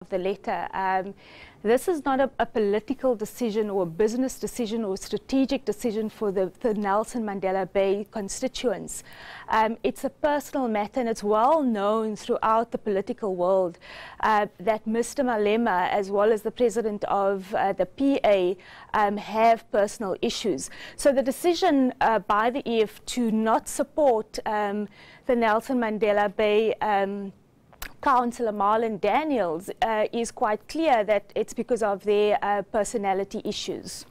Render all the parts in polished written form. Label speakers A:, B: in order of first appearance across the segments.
A: the letter. This is not a political decision or a business decision or a strategic decision for the Nelson Mandela Bay constituents. It's a personal matter, and it's well known throughout the political world that Mr. Malema, as well as the president of the PA, have personal issues. So the decision by the EFF to not support the Nelson Mandela Bay Councillor Marlon Daniels is quite clear that it's because of their personality issues.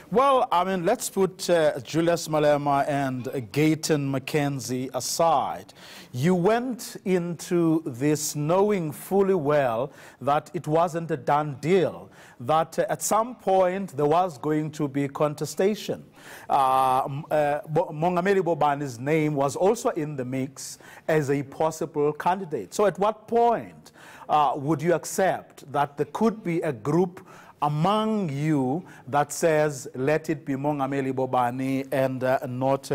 B: Well, I mean, let's put Julius Malema and Gayton Mackenzie aside. You went into this knowing fully well that it wasn't a done deal, that at some point there was going to be contestation. Mongameli Bobani's name was also in the mix as a possible candidate. So at what point would you accept that there could be a group among you that says, let it be Mongameli Bobani and not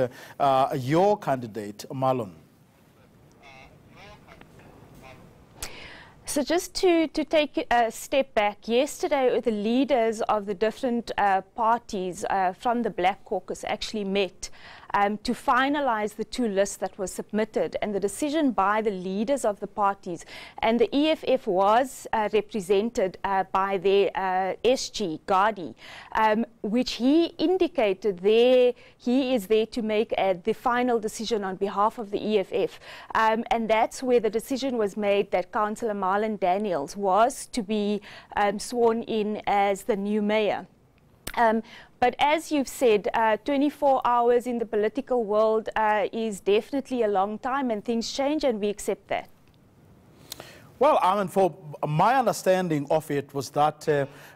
B: your candidate, Marlon?
A: So just to take a step back, yesterday the leaders of the different parties from the Black Caucus actually met to finalize the two lists that were submitted, and the decision by the leaders of the parties, and the EFF was represented by their SG, Gadi, which he indicated he is there to make the final decision on behalf of the EFF. And that's where the decision was made that Councillor Marlon Daniels was to be sworn in as the new mayor. But as you've said, 24 hours in the political world is definitely a long time, and things change, and we accept that.
B: Well, I mean, for my understanding of it was that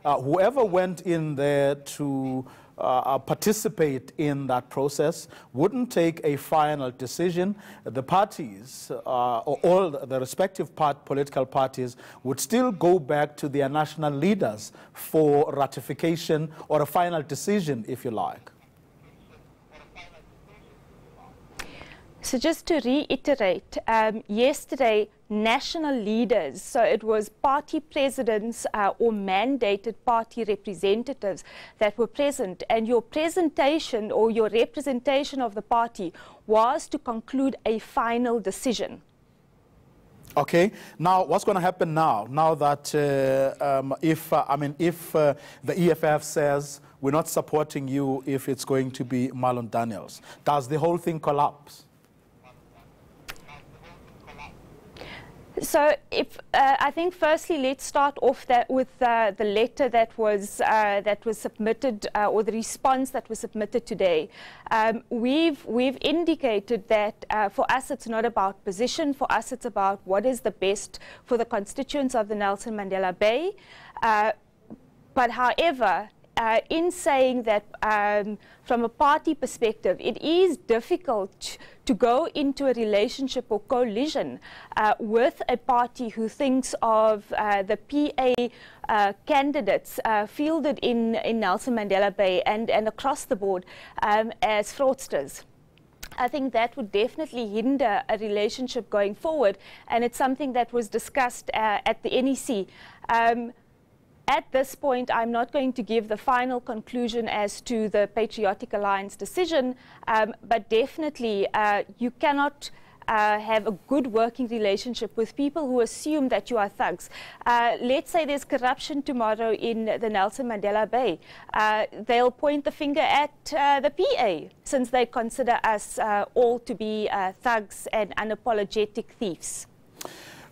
B: whoever went in there to participate in that process wouldn't take a final decision. The parties, or all the respective political parties, would still go back to their national leaders for ratification or a final decision, if you like.
A: So just to reiterate, yesterday, national leaders, so it was party presidents or mandated party representatives that were present, and your presentation or your representation of the party was to conclude a final decision.
B: Okay. Now, what's going to happen now? Now that if the EFF says we're not supporting you, if it's going to be Marlon Daniels, does the whole thing collapse?
A: So, I think firstly, let's start off with the letter that was submitted, or the response that was submitted today. We've indicated that for us it's not about position. For us it's about what is the best for the constituents of the Nelson Mandela Bay. But however, in saying that from a party perspective, it is difficult to go into a relationship or coalition with a party who thinks of the PA candidates fielded in Nelson Mandela Bay and across the board as fraudsters. I think that would definitely hinder a relationship going forward, and it's something that was discussed at the NEC. At this point, I'm not going to give the final conclusion as to the Patriotic Alliance decision, but definitely you cannot have a good working relationship with people who assume that you are thugs. Let's say there's corruption tomorrow in the Nelson Mandela Bay. They'll point the finger at the PA, since they consider us all to be thugs and unapologetic thieves.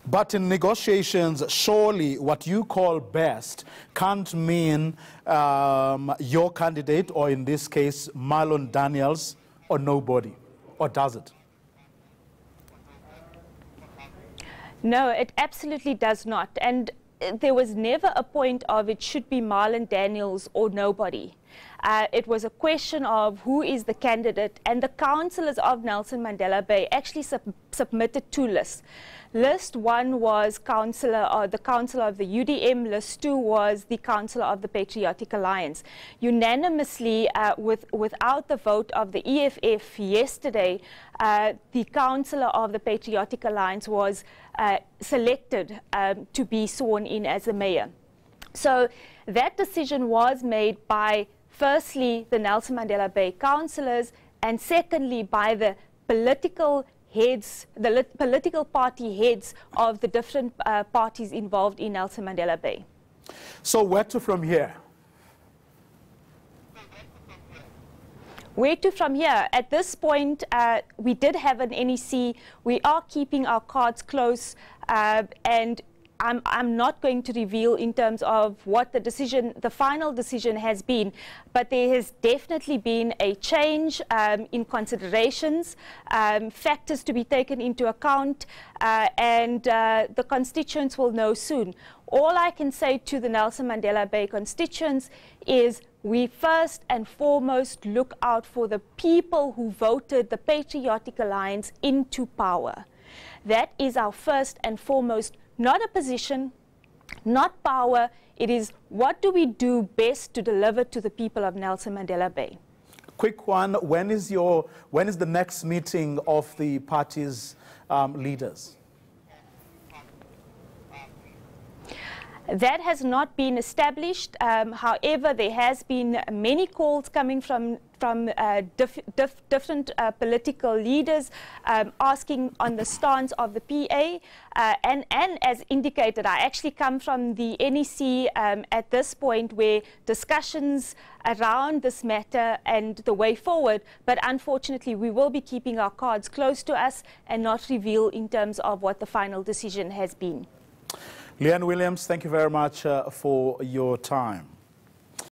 B: But in negotiations, surely what you call best can't mean your candidate, or in this case, Marlon Daniels, or nobody, or does it?
A: No, it absolutely does not. And there was never a point of it should be Marlon Daniels or nobody. It was a question of who is the candidate, and the councillors of Nelson Mandela Bay actually submitted 2 lists. List 1 was the councillor of the UDM. List 2 was the councillor of the Patriotic Alliance. Unanimously, without the vote of the EFF yesterday, the councillor of the Patriotic Alliance was selected to be sworn in as the mayor. So that decision was made by, firstly, the Nelson Mandela Bay councillors, and secondly, by the political heads, the political party heads of the different parties involved in Nelson Mandela Bay.
B: So where to from here?
A: Where to from here? At this point, we did have an NEC. We are keeping our cards close, and I'm not going to reveal in terms of what the final decision has been, but there has definitely been a change in considerations, factors to be taken into account, and the constituents will know soon. All I can say to the Nelson Mandela Bay constituents is we first and foremost look out for the people who voted the Patriotic Alliance into power. That is our first and foremost. Not a position, not power. It is what do we do best to deliver to the people of Nelson Mandela Bay.
B: Quick one, when is the next meeting of the party's leaders?
A: That has not been established. However, there has been many calls coming from different political leaders asking on the stance of the PA. And as indicated, I actually come from the NEC at this point where discussions around this matter and the way forward, but unfortunately we will be keeping our cards close to us and not reveal in terms of what the final decision has been.
B: Leanne Williams, thank you very much for your time.